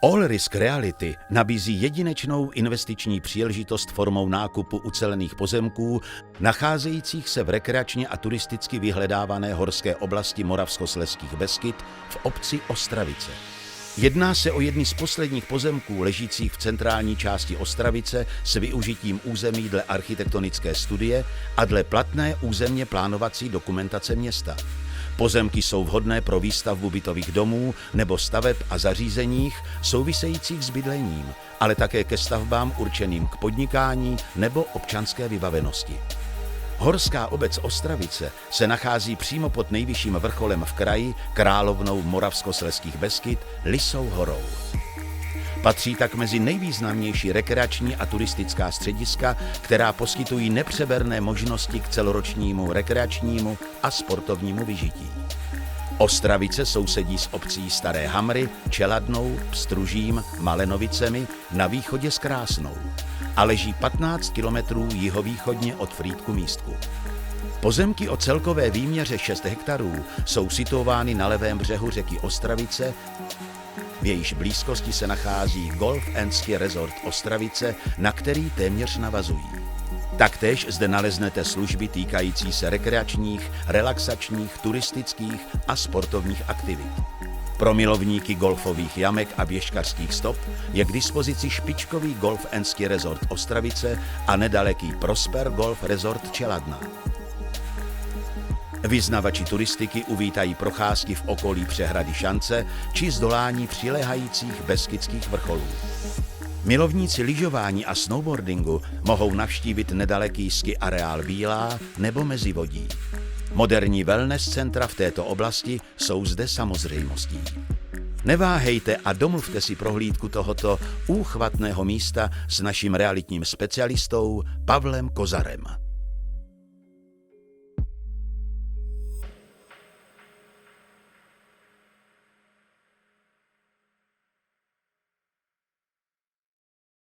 All Risk Reality nabízí jedinečnou investiční příležitost formou nákupu ucelených pozemků, nacházejících se v rekreačně a turisticky vyhledávané horské oblasti Moravskoslezských Beskyd v obci Ostravice. Jedná se o jedny z posledních pozemků ležících v centrální části Ostravice s využitím území dle architektonické studie a dle platné územně plánovací dokumentace města. Pozemky jsou vhodné pro výstavbu bytových domů nebo staveb a zařízeních souvisejících s bydlením, ale také ke stavbám určeným k podnikání nebo občanské vybavenosti. Horská obec Ostravice se nachází přímo pod nejvyšším vrcholem v kraji, královnou Moravskoslezských Beskyd, Lysou horou. Patří tak mezi nejvýznamnější rekreační a turistická střediska, která poskytují nepřeberné možnosti k celoročnímu rekreačnímu a sportovnímu vyžití. Ostravice sousedí s obcí Staré Hamry, Čeladnou, Pstružím, Malenovicemi na východě s Krásnou a leží 15 kilometrů jihovýchodně od Frýdku-Místku. Pozemky o celkové výměře 6 hektarů jsou situovány na levém břehu řeky Ostravice, v jejíž blízkosti se nachází Golf & Ski Resort Ostravice, na který téměř navazují. Taktéž zde naleznete služby týkající se rekreačních, relaxačních, turistických a sportovních aktivit. Pro milovníky golfových jamek a běžkařských stop je k dispozici špičkový Golf & Ski Resort Ostravice a nedaleký Prosper Golf Resort Čeladná. Vyznavači turistiky uvítají procházky v okolí přehrady Šance či zdolání přiléhajících beskydských vrcholů. Milovníci lyžování a snowboardingu mohou navštívit nedaleký ski areál Bílá nebo Mezivodí. Moderní wellness centra v této oblasti jsou zde samozřejmostí. Neváhejte a domluvte si prohlídku tohoto úchvatného místa s naším realitním specialistou Pavlem Kozarem.